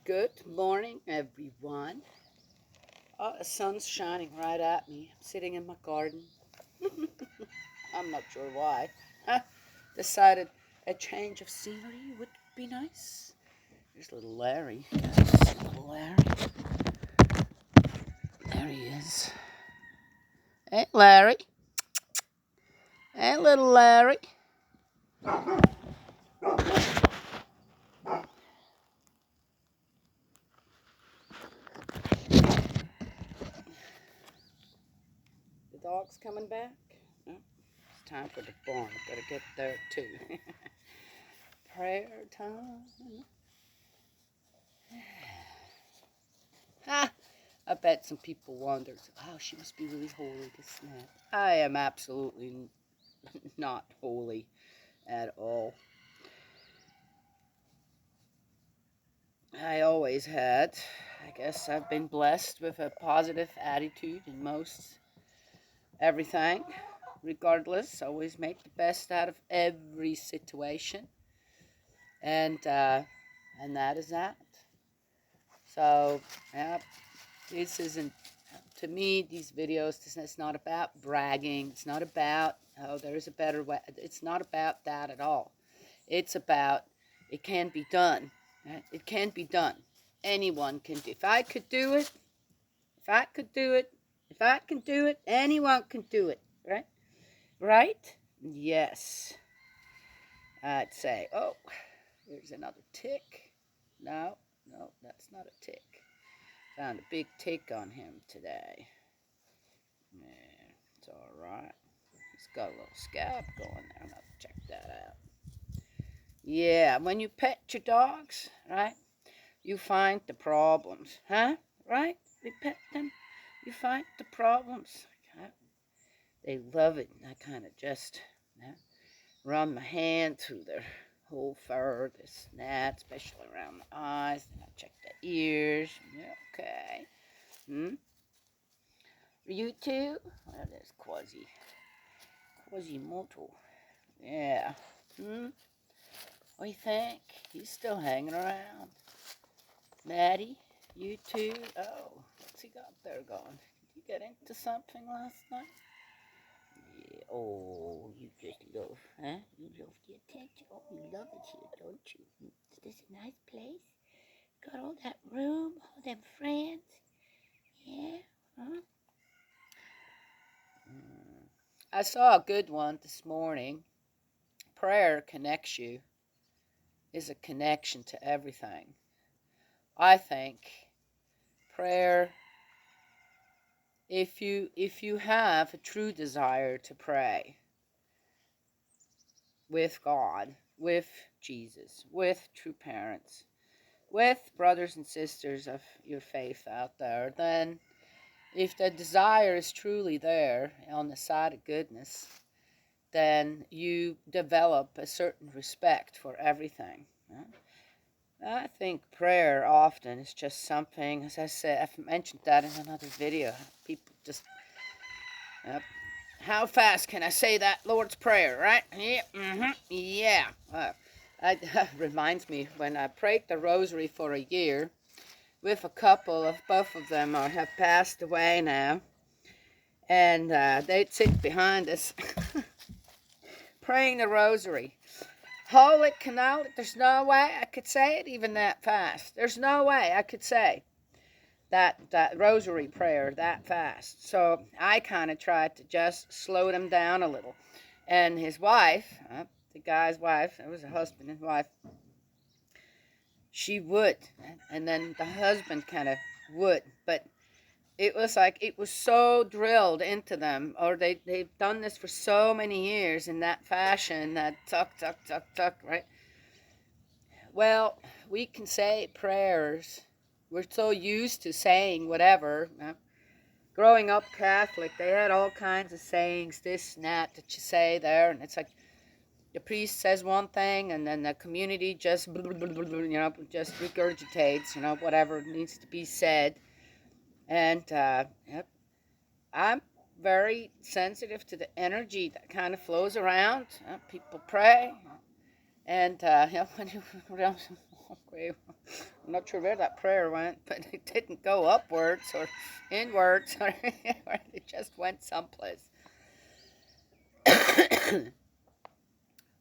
Good morning, everyone. Oh, the sun's shining right at me. I'm sitting in my garden. I'm not sure why. Decided a change of scenery would be nice. There's little Larry. Little Larry. There he is. Hey, Larry. Hey, little Larry. The dog's coming back. Oh, it's time for the barn. I gotta get there too. Prayer time. Ha! I bet some people wondered, oh, she must be really holy, this Nat. I am absolutely not holy at all. I always had. I guess I've been blessed with a positive attitude in most everything. Regardless, always make the best out of every situation, and that is that. So, yeah, this isn't to me. These videos. It's not about bragging. It's not about there's a better way. It's not about that at all. It's about it can be done. Right? It can be done. Anyone can do. If I could do it, if I could do it, if I can do it, anyone can do it. Right? Right? Yes. I'd say. Oh, there's another tick. No, no, that's not a tick. Found a big tick on him today. Yeah, it's all right. He's got a little scab going there. I'll check that out. Yeah, when you pet your dogs, right, you find the problems, huh? Right? We pet them, you find the problems. Huh? They love it. I kind of just run my hand through their whole fur, this gnat, especially around the eyes. Then I check the ears. Yeah, okay. You too? Well, there's Quasimodo. Yeah. What do you think? He's still hanging around. Maddie, you too? Oh, what's he got there going? Did you get into something last night? Yeah. Oh, you just love, huh? You love the attention. Oh, you love it here, don't you? Is this a nice place? Got all that room, all them friends. Yeah, huh? I saw a good one this morning. Prayer connects you, is a connection to everything. I think prayer, if you have a true desire to pray with God, with Jesus, with true parents, with brothers and sisters of your faith out there, then if the desire is truly there on the side of goodness, then you develop a certain respect for everything. I think prayer often is just something, as I said, I've mentioned that in another video. People just, how fast can I say that Lord's Prayer, right? Yeah, yeah. That reminds me, when I prayed the rosary for a year with a couple of, both of them have passed away now, and they'd sit behind us praying the rosary. Holy cannoli, there's no way I could say it even that fast. There's no way I could say that rosary prayer that fast. So I kind of tried to just slow them down a little. And his wife, the guy's wife, it was a husband and wife, she would. And then the husband kind of would. But it was like it was so drilled into them, or they've done this for so many years in that fashion, that tuck, tuck, tuck, tuck, right? Well, we can say prayers. We're so used to saying whatever. Growing up Catholic, they had all kinds of sayings, this and that you say there, and it's like the priest says one thing, and then the community just, just regurgitates, whatever needs to be said. And yep, I'm very sensitive to the energy that kind of flows around. People pray, and when I'm not sure where that prayer went, but it didn't go upwards or inwards, or it just went someplace.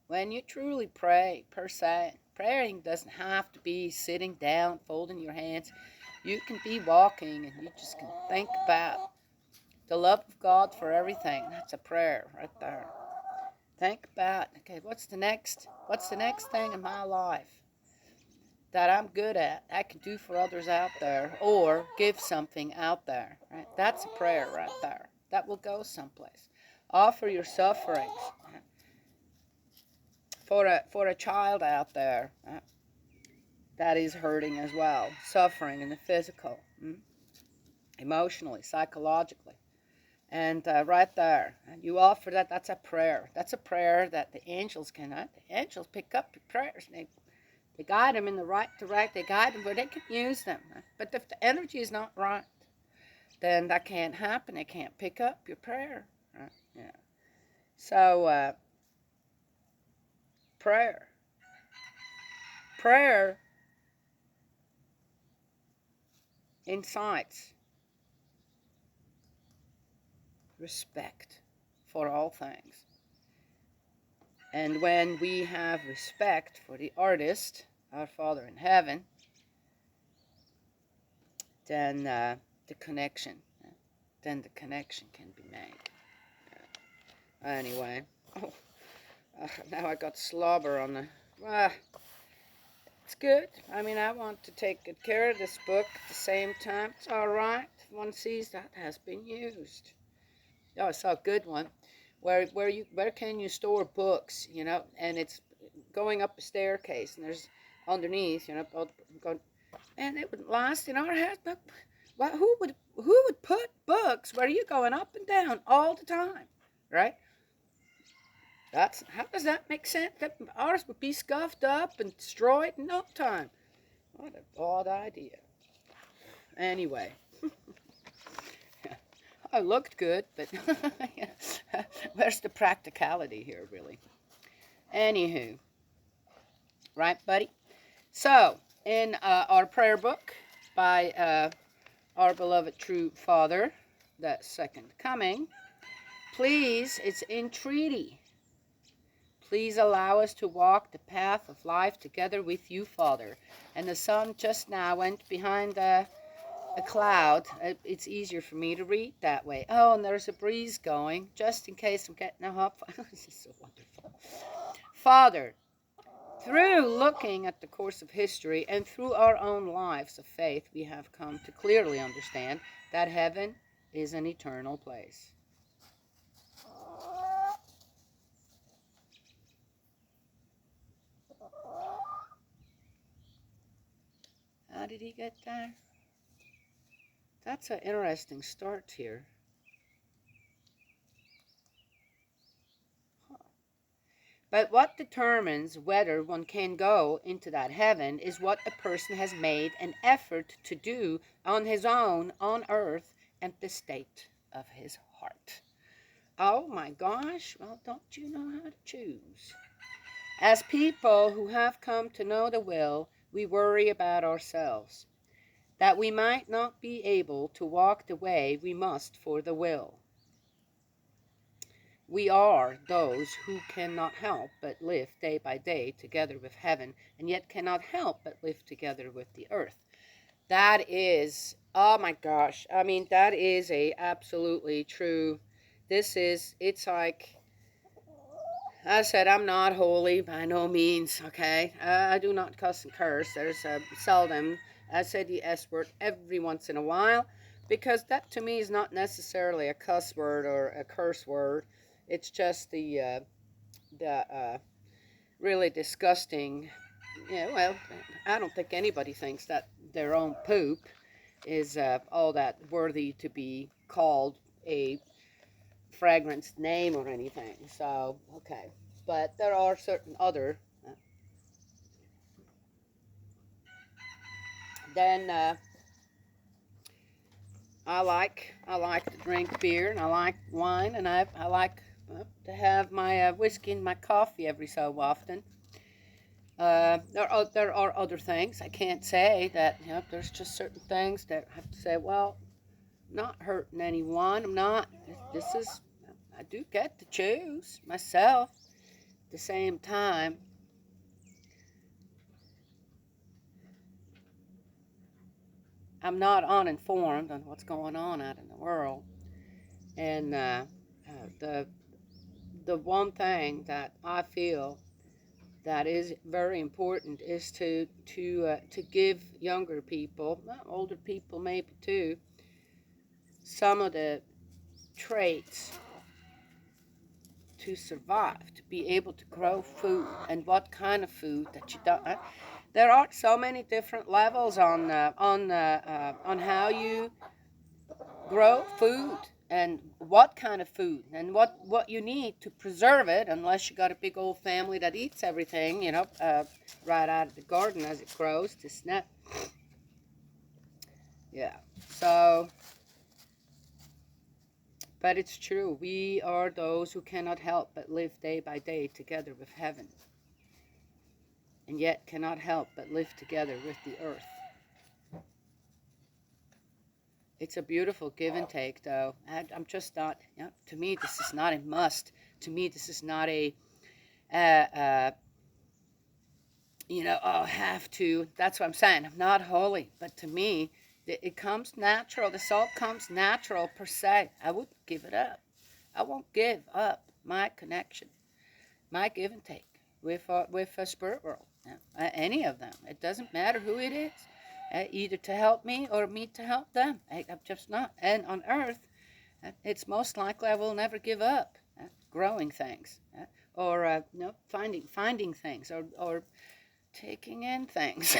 When you truly pray, per se, praying doesn't have to be sitting down, folding your hands. You can be walking and you just can think about the love of God for everything. That's a prayer right there. Think about, okay, what's the next thing in my life that I'm good at, I can do for others out there, or give something out there, right? That's a prayer right there. That will go someplace. Offer your sufferings for a child out there that is hurting as well, suffering in the physical, emotionally, psychologically. And right there, you offer that. That's a prayer. That's a prayer that the angels cannot. The angels pick up your prayers. And they guide them in the right direction. They guide them where they can use them. But if the energy is not right, then that can't happen. They can't pick up your prayer. Right? Yeah. So prayer incites respect for all things. And when we have respect for the artist, our Father in heaven, then the connection can be made. Anyway, now I got slobber on the. It's good. I mean, I want to take good care of this book at the same time. It's all right. One sees that has been used. Oh, I saw a good one. Where can you store books? You know, and it's going up a staircase, and there's underneath. You know, and it would last in our house. But who would put books where you're going up and down all the time, right? How does that make sense? That ours would be scuffed up and destroyed in no time. What an odd idea. Anyway, I looked good, but where's the practicality here, really? Anywho, right, buddy? So, in our prayer book by our beloved true Father, that second coming, please, it's entreaty. Please allow us to walk the path of life together with you, Father. And the sun just now went behind a cloud. It's easier for me to read that way. Oh, and there's a breeze going, just in case I'm getting a hop. This is so wonderful. Father, through looking at the course of history and through our own lives of faith, we have come to clearly understand that heaven is an eternal place. How did he get there? That's an interesting start here. But what determines whether one can go into that heaven is what a person has made an effort to do on his own on earth and the state of his heart. Oh my gosh, well, don't you know how to choose? As people who have come to know the will, we worry about ourselves, that we might not be able to walk the way we must for the will. We are those who cannot help but live day by day together with heaven, and yet cannot help but live together with the earth. That is, oh my gosh, I mean, that is a absolutely true. It's like, I said, I'm not holy by no means, okay? I do not cuss and curse. There's seldom. I said the S word every once in a while, because that to me is not necessarily a cuss word or a curse word. It's just the really disgusting, well, I don't think anybody thinks that their own poop is all that worthy to be called a fragranced name or anything. So, okay. But there are certain other. Then I like to drink beer, and I like wine, and I like to have my whiskey and my coffee every so often. There are other things. I can't say that, there's just certain things that I have to say, well, I'm not hurting anyone. I'm not. This is, I do get to choose myself. At the same time, I'm not uninformed on what's going on out in the world. And the the one thing that I feel that is very important is to give younger people, older people maybe too, some of the traits to survive, to be able to grow food, and what kind of food that you don't. There are so many different levels on how you grow food and what kind of food and what you need to preserve it, unless you got a big old family that eats everything, right out of the garden as it grows to snap. Yeah. So, but it's true. We are those who cannot help but live day by day together with heaven, and yet cannot help but live together with the earth. It's a beautiful give and take, though. I'm just not, to me, this is not a must. To me, this is not a, uh, uh, oh, have to. That's what I'm saying. I'm not holy. But to me, it comes natural. The salt comes natural per se. I wouldn't give it up. I won't give up my connection, my give and take with a spirit world. Any of them. It doesn't matter who it is. Either to help me or me to help them. I'm just not. And on earth, it's most likely I will never give up growing things, or finding things, or taking in things.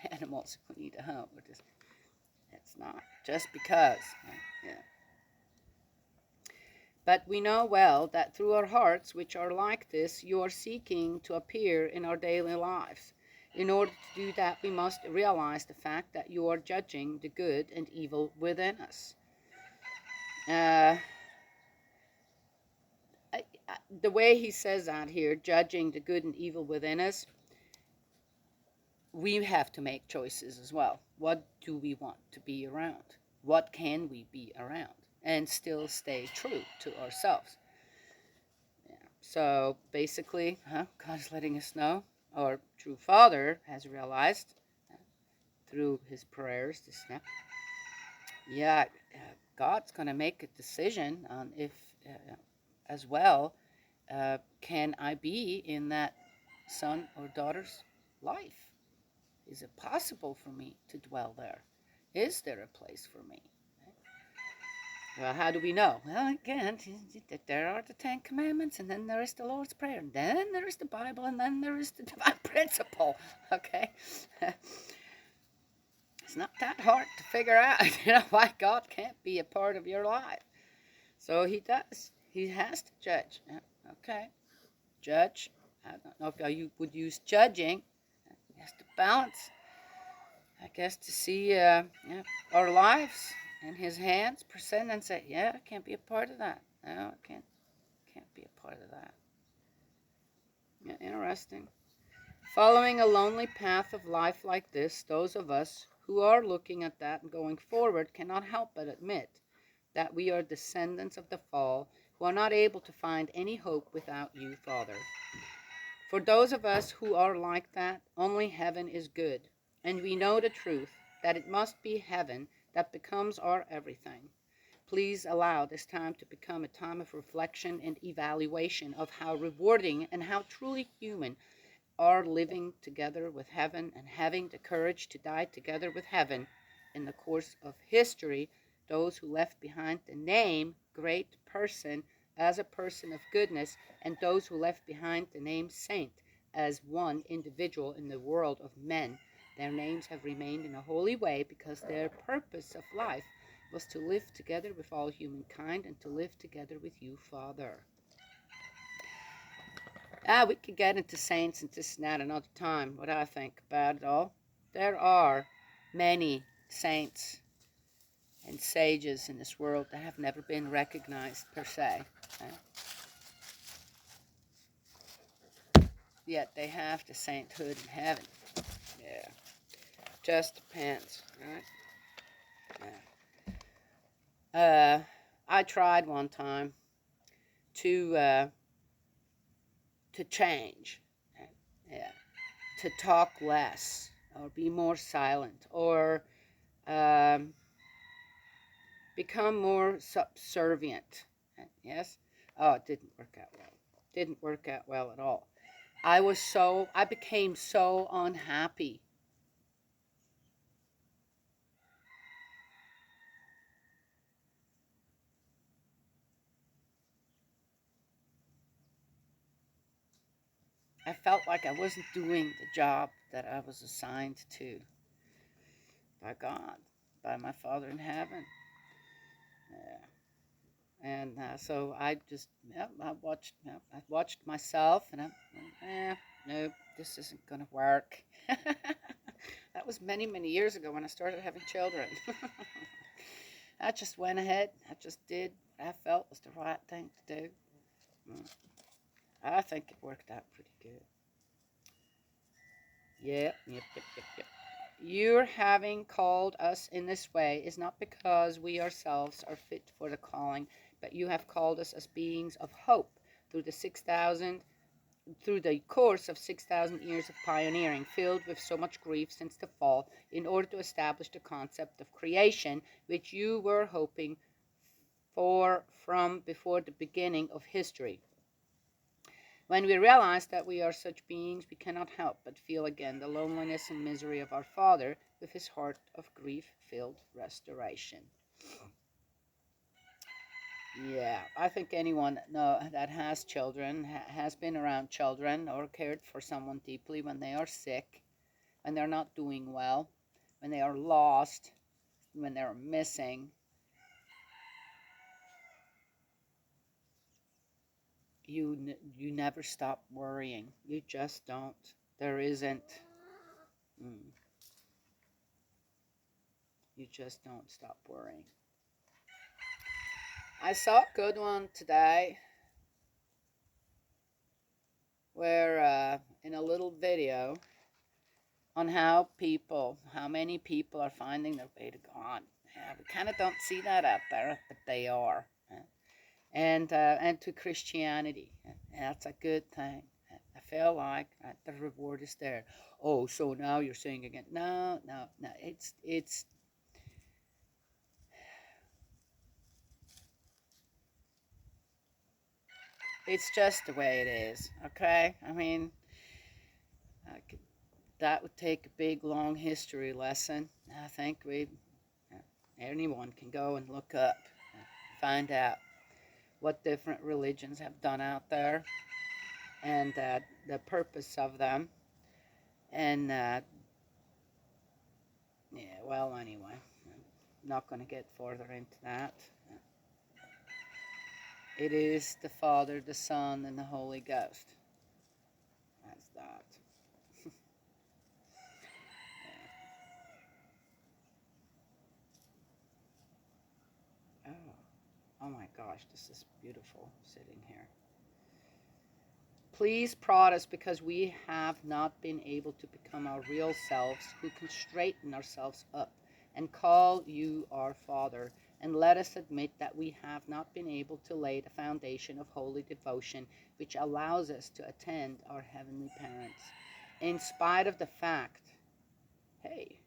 Animals who need a home. It's not just because. Yeah. But we know well that through our hearts, which are like this, you are seeking to appear in our daily lives. In order to do that, we must realize the fact that you are judging the good and evil within us. Uh, the way he says that here, judging the good and evil within us, we have to make choices as well. What do we want to be around? What can we be around? And still stay true to ourselves. Yeah. So basically, God is letting us know, our true Father has realized through his prayers, yeah, God's going to make a decision on if, as well, can I be in that son or daughter's life? Is it possible for me to dwell there? Is there a place for me? Well, how do we know? Well, again, there are the Ten Commandments, and then there is the Lord's Prayer, and then there is the Bible, and then there is the Divine Principle. Okay? It's not that hard to figure out, why God can't be a part of your life. So he does. He has to judge. Okay? Judge. I don't know if you would use judging. He has to balance, I guess, to see our lives in his hands, present and say, yeah, I can't be a part of that. No, I can't be a part of that. Yeah, interesting. Following a lonely path of life like this, those of us who are looking at that and going forward cannot help but admit that we are descendants of the fall who are not able to find any hope without you, Father. For those of us who are like that, only heaven is good, and we know the truth that it must be heaven that becomes our everything. Please allow this time to become a time of reflection and evaluation of how rewarding and how truly human are living together with heaven and having the courage to die together with heaven. In the course of history, those who left behind the name great person as a person of goodness, and those who left behind the name saint as one individual in the world of men, their names have remained in a holy way because their purpose of life was to live together with all humankind and to live together with you, Father. We could get into saints and this and that another time, what I think about it all. There are many saints and sages in this world that have never been recognized per se. yet they have the sainthood in heaven. Yeah. Just depends, right? Yeah. I tried one time to change. Yeah. To talk less or be more silent or um, become more subservient. Yes? Oh, it didn't work out well. Didn't work out well at all. I became so unhappy. I felt like I wasn't doing the job that I was assigned to by God, by my Father in heaven. Yeah. And so I just, I watched myself, and no, this isn't gonna work. That was many, many years ago when I started having children. I just went ahead. I just did what I felt was the right thing to do. Mm. I think it worked out pretty good. Yep. Your having called us in this way is not because we ourselves are fit for the calling, but you have called us as beings of hope through the course of 6,000 years of pioneering, filled with so much grief since the fall, in order to establish the concept of creation, which you were hoping for from before the beginning of history. When we realize that we are such beings, we cannot help but feel again the loneliness and misery of our Father with his heart of grief-filled restoration. Yeah, I think anyone that has children, has been around children, or cared for someone deeply when they are sick, when they're not doing well, when they are lost, when they're missing, you never stop worrying. You just don't. There isn't. Mm, you just don't stop worrying. I saw a good one today where in a little video on how many people are finding their way to God. Yeah, we kind of don't see that out there, but they are. And to Christianity. That's a good thing. I feel like the reward is there. Oh, so now you're saying again? No. It's just the way it is. Okay. I mean, that would take a big, long history lesson. I think anyone can go and look up, find out what different religions have done out there, and the purpose of them. And yeah, well, anyway, I'm not going to get further into that. It is the Father, the Son, and the Holy Ghost. That's that. Yeah. Oh my gosh, this is beautiful sitting here. Please prod us because we have not been able to become our real selves, who can straighten ourselves up and call you our Father. And let us admit that we have not been able to lay the foundation of holy devotion which allows us to attend our heavenly parents. In spite of the fact, hey,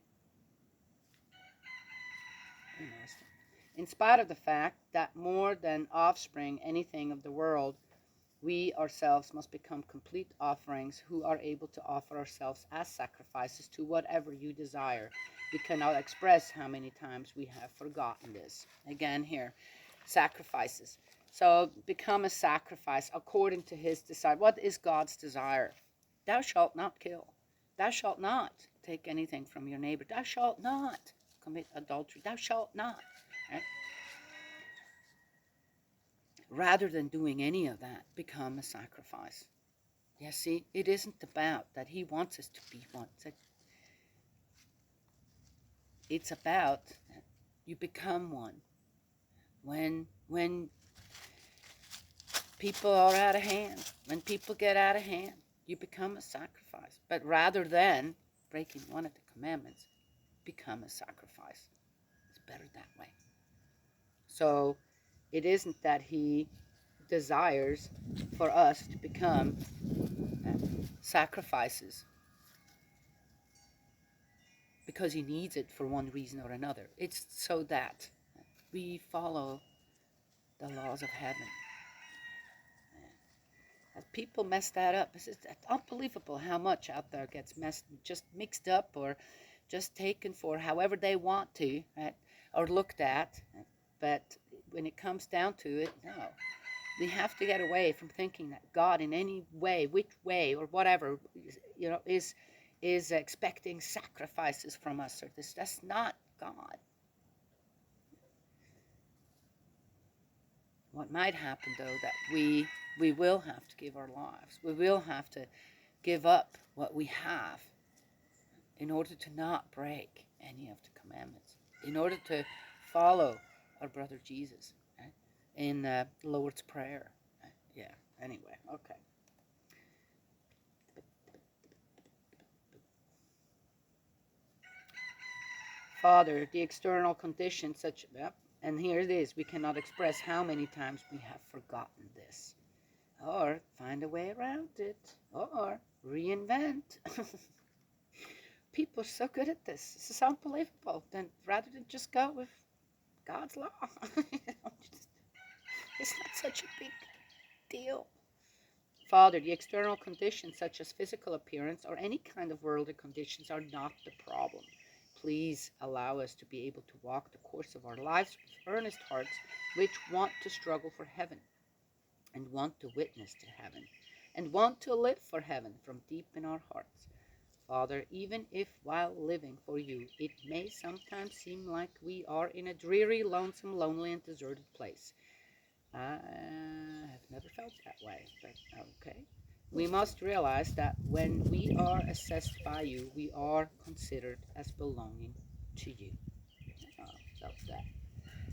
interesting. In spite of the fact that more than offspring anything of the world, we ourselves must become complete offerings who are able to offer ourselves as sacrifices to whatever you desire. We cannot express how many times we have forgotten this. Again, here, sacrifices. So become a sacrifice according to his desire. What is God's desire? Thou shalt not kill. Thou shalt not take anything from your neighbor. Thou shalt not commit adultery. Thou shalt not. Right? Rather than doing any of that, become a sacrifice. Yeah, see, it isn't about that he wants us to be one. It's about that you become one. When people are out of hand, when people get out of hand, You become a sacrifice. But rather than breaking one of the commandments, become a sacrifice. It's better that way. So it isn't that he desires for us to become sacrifices because he needs it for one reason or another. It's so that we follow the laws of heaven. People mess that up. It's unbelievable how much out there gets just mixed up or just taken for however they want to, right? Or looked at. But when it comes down to it, no. We have to get away from thinking that God in any way, which way or whatever, is expecting sacrifices from us or this. That's not God. What might happen, though, that we will have to give our lives. We will have to give up what we have in order to not break any of the commandments, in order to follow our brother Jesus, right? In the Lord's Prayer. Yeah, anyway, okay. Father, the external conditions such, and here it is, we cannot express how many times we have forgotten this, or find a way around it, or reinvent. People are so good at this. This is unbelievable. Then rather than just go with God's law, it's not such a big deal. Father, the external conditions such as physical appearance or any kind of worldly conditions are not the problem. Please allow us to be able to walk the course of our lives with earnest hearts which want to struggle for heaven and want to witness to heaven and want to live for heaven from deep in our hearts. Father, even if while living for you it may sometimes seem like we are in a dreary, lonesome, lonely, and deserted place. I have never felt that way, but okay. We must realize that when we are assessed by you, we are considered as belonging to you. Felt that.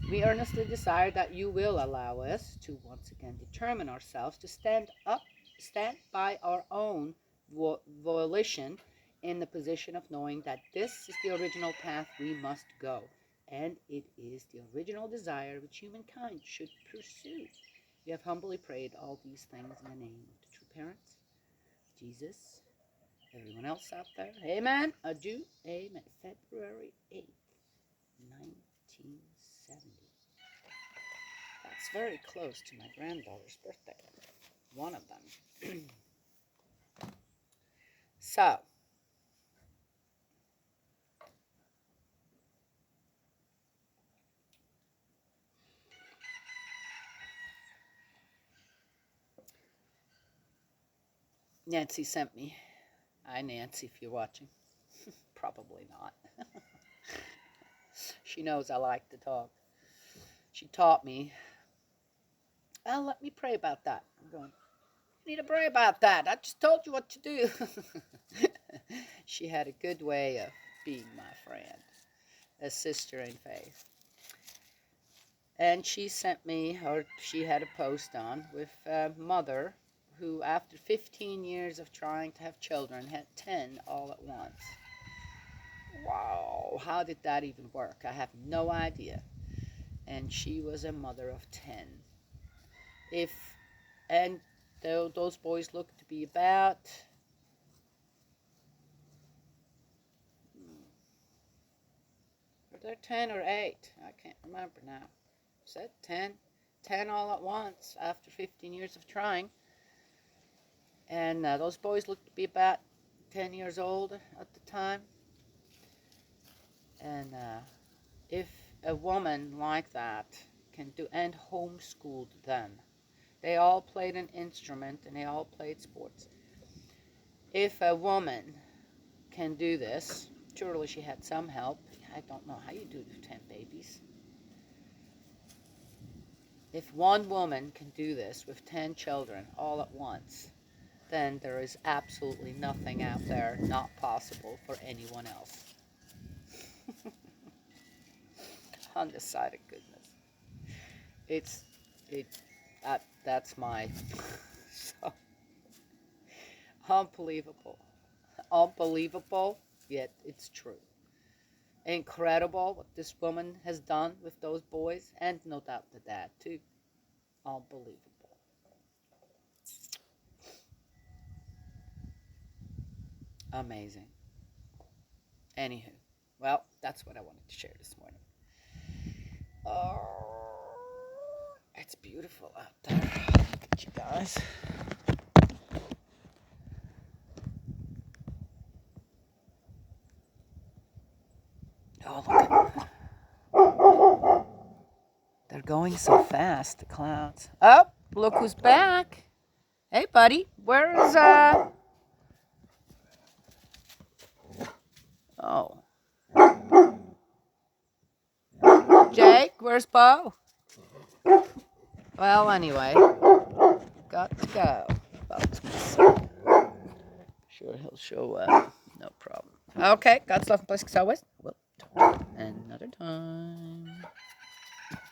We earnestly desire that you will allow us to once again determine ourselves to stand by our own volition in the position of knowing that this is the original path we must go, and it is the original desire which humankind should pursue. We have humbly prayed all these things in the name of the true parents, Jesus, everyone else out there. Amen. Adieu. Amen. February 8th, 1970. That's very close to my granddaughter's birthday. One of them. So, Nancy sent me. Hi, Nancy, if you're watching. Probably not. She knows I like to talk. She taught me. Well, let me pray about that. I'm going, you need to pray about that. I just told you what to do. She had a good way of being my friend, a sister in faith. And she sent me, or she had a post on, with a mother who, after 15 years of trying to have children, had 10 all at once. Wow, how did that even work? I have no idea. And she was a mother of 10. And those boys looked to be about they're 10 or 8. I can't remember now. Is that 10? 10 all at once after 15 years of trying. And those boys looked to be about 10 years old at the time. And if a woman like that can do, and homeschooled them, they all played an instrument and they all played sports. If a woman can do this, surely she had some help. I don't know how you do 10 babies. If one woman can do this with 10 children all at once, then there is absolutely nothing out there not possible for anyone else. Undecided goodness. That's my so Unbelievable. Unbelievable, yet it's true. Incredible what this woman has done with those boys, and no doubt the dad, too. Unbelievable. Amazing. Anywho, well, that's what I wanted to share this morning. Oh, it's beautiful out there. Look at you guys. Oh, look at, they're going so fast, the clouds. Oh, look who's back. Hey, buddy, where's, oh. Jake, where's Bo? Well, anyway, got to go. Bo's missing. Sure, he'll show up. No problem. Okay, God's love and blessings always. We'll talk another time.